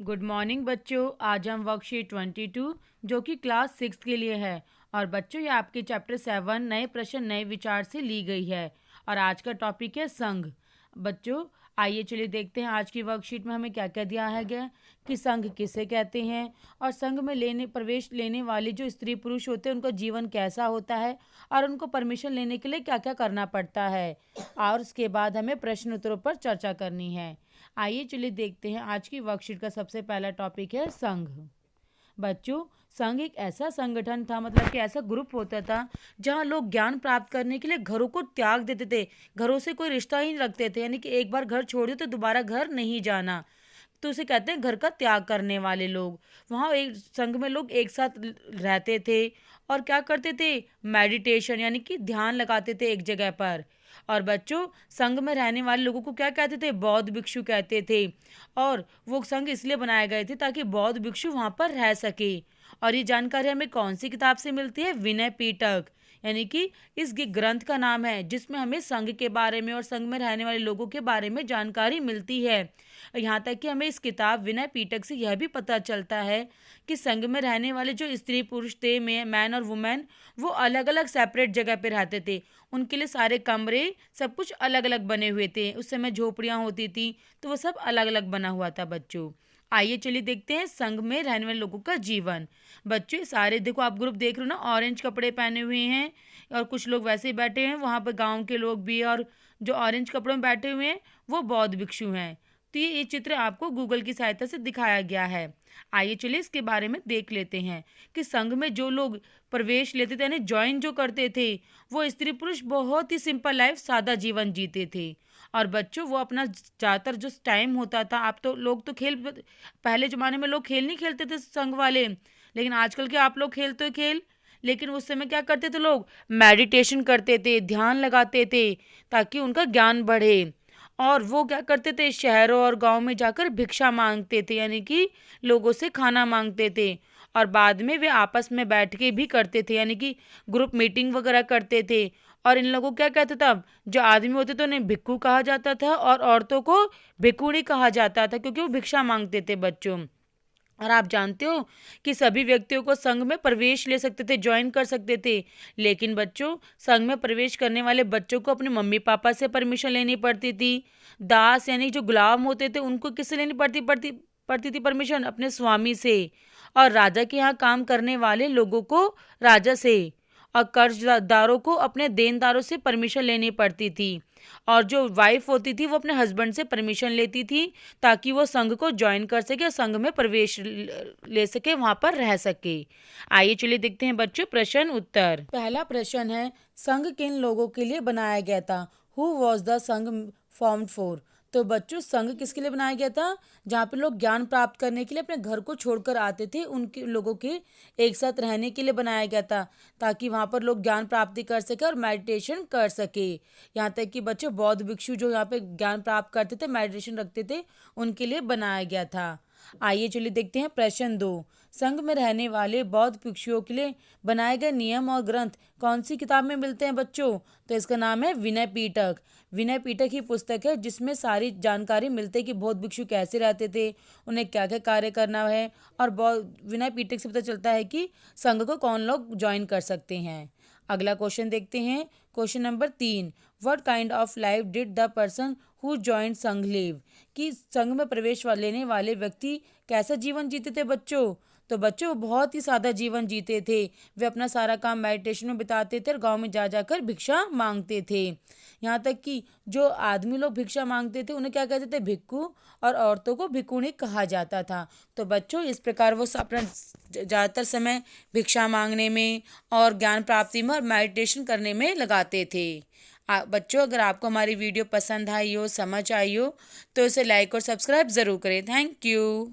Good morning बच्चों। आज हम वर्कशीट 22 जो कि क्लास 6 के लिए है और बच्चों ये आपके चैप्टर 7 नए प्रश्न नए विचार से ली गई है और आज का टॉपिक है संघ। बच्चों आइए चलिए देखते हैं आज की वर्कशीट में हमें क्या क्या दिया है गया कि संघ किसे कहते हैं और संघ में प्रवेश लेने वाले जो स्त्री पुरुष होते हैं उनका जीवन कैसा होता है और उनको परमिशन लेने के लिए क्या क्या करना पड़ता है और उसके बाद हमें प्रश्न उत्तरों पर चर्चा करनी है। आइए चलिए देखते हैं आज की वर्कशीट का सबसे पहला टॉपिक है संघ। बच्चों संघ एक ऐसा संगठन था, मतलब कि ऐसा ग्रुप होता था जहां लोग ज्ञान प्राप्त करने के लिए घरों को त्याग देते थे, घरों से कोई रिश्ता ही नहीं रखते थे, यानी कि एक बार घर छोड़ दो तो दोबारा घर नहीं जाना, तो उसे कहते हैं घर का त्याग करने वाले लोग। वहाँ एक संघ में लोग एक साथ रहते थे और क्या करते थे, मेडिटेशन यानी कि ध्यान लगाते थे एक जगह पर। और बच्चों संघ में रहने वाले लोगों को क्या कहते थे, बौद्ध भिक्षु कहते थे। और वो संघ इसलिए बनाए गए थे ताकि बौद्ध भिक्षु वहाँ पर रह सके। और ये जानकारी हमें कौन सी किताब से मिलती है, विनय पीटक, यानी कि इस ग्रंथ का नाम है जिसमें हमें संघ के बारे में और संघ में रहने वाले लोगों के बारे में जानकारी मिलती है। यहाँ तक कि हमें इस किताब विनय पीटक से यह भी पता चलता है कि संघ में रहने वाले जो स्त्री पुरुष थे, मैन और वुमेन, वो अलग अलग सेपरेट जगह पे रहते थे। उनके लिए सारे कमरे सब कुछ अलग अलग बने हुए थे। उस समय झोपड़ियाँ होती थी तो वो सब अलग अलग बना हुआ था। बच्चों आइए चलिए देखते हैं संघ में रहने वाले लोगों का जीवन। बच्चों सारे देखो, आप ग्रुप देख रहे हो ना, ऑरेंज कपड़े पहने हुए हैं और कुछ लोग वैसे ही बैठे हैं। वहाँ पर गांव के लोग भी, और जो ऑरेंज कपड़ों में बैठे हुए हैं वो बौद्ध भिक्षु हैं। तो ये चित्र आपको गूगल की सहायता से दिखाया गया है। आइए चलिए इसके बारे में देख लेते हैं कि संघ में जो लोग प्रवेश लेते थे यानी ज्वाइन जो करते थे, वो स्त्री पुरुष बहुत ही सिंपल लाइफ, सादा जीवन जीते थे। और बच्चों वो अपना ज़्यादातर जो टाइम होता था, आप तो लोग तो खेल, पहले ज़माने में लोग खेल नहीं खेलते थे संघ वाले, लेकिन आजकल के आप लोग खेलते हो खेल, लेकिन उस समय क्या करते थे लोग, मेडिटेशन करते थे, ध्यान लगाते थे ताकि उनका ज्ञान बढ़े। और वो क्या करते थे, शहरों और गांव में जाकर भिक्षा मांगते थे, यानी कि लोगों से खाना मांगते थे। और बाद में वे आपस में बैठ के भी करते थे, यानी कि ग्रुप मीटिंग वगैरह करते थे। और इन लोगों को क्या कहते थे, जो आदमी होते थे उन्हें भिक्खु कहा जाता था और औरतों को भिक्खुणी कहा जाता था, क्योंकि वो भिक्षा मांगते थे। बच्चों और आप जानते हो कि सभी व्यक्तियों को संघ में प्रवेश ले सकते थे, ज्वाइन कर सकते थे, लेकिन बच्चों संघ में प्रवेश करने वाले बच्चों को अपने मम्मी पापा से परमिशन लेनी पड़ती थी। दास यानी जो गुलाम होते थे उनको किससे लेनी पड़ती थी परमिशन, अपने स्वामी से। और राजा के यहाँ काम करने वाले लोगों को राजा से, और कर्जदारों को अपने देनदारों से परमिशन लेनी पड़ती थी। और जो वाइफ होती थी वो अपने हस्बैंड से परमिशन लेती थी ताकि वो संघ को ज्वाइन कर सके और संघ में प्रवेश ले सके, वहाँ पर रह सके। आइए चलिए देखते हैं बच्चों प्रश्न उत्तर। पहला प्रश्न है, संघ किन लोगों के लिए बनाया गया था, हु वॉज द संघ फॉर्म्ड फॉर। तो बच्चों संघ किसके लिए बनाया गया था, जहाँ पे लोग ज्ञान प्राप्त करने के लिए अपने घर को छोड़कर आते थे, उनके लोगों के एक साथ रहने के लिए बनाया गया था ताकि वहाँ पर लोग ज्ञान प्राप्ति कर सके और मेडिटेशन कर सके। यहाँ तक कि बच्चों बौद्ध भिक्षु जो यहाँ पे ज्ञान प्राप्त करते थे, मेडिटेशन रखते थे, उनके लिए बनाया गया था। आइए चलिए देखते हैं प्रश्न 2, संघ में रहने वाले बौद्ध भिक्षुओं के लिए बनाए गए नियम और ग्रंथ कौन सी किताब में मिलते हैं बच्चों। तो इसका नाम है विनय पीटक। विनय पीटक ही पुस्तक है जिसमें सारी जानकारी मिलती है कि बौद्ध भिक्षु कैसे रहते थे, उन्हें क्या क्या कार्य करना है, और विनय पीटक से पता चलता है कि संघ को कौन लोग ज्वाइन कर सकते हैं। अगला क्वेश्चन देखते हैं, question number 3, what kind of life did the person who joined संघ लिव। कि संघ में प्रवेश लेने वाले व्यक्ति कैसा जीवन जीते थे बच्चों। तो बच्चों बहुत ही सादा जीवन जीते थे। वे अपना सारा काम मेडिटेशन में बिताते थे और गांव में जा जाकर भिक्षा मांगते थे। यहाँ तक कि जो आदमी लोग भिक्षा मांगते थे उन्हें क्या कहते थे, भिक्खु, और औरतों को भिक्खुणी कहा जाता था। तो बच्चों इस प्रकार वो अपना ज़्यादातर समय भिक्षा मांगने में और ज्ञान प्राप्ति में और मेडिटेशन करने में लगाते थे। बच्चों अगर आपको हमारी वीडियो पसंद आई हो, समझ आई हो, तो इसे लाइक और सब्सक्राइब ज़रूर करें। Thank you.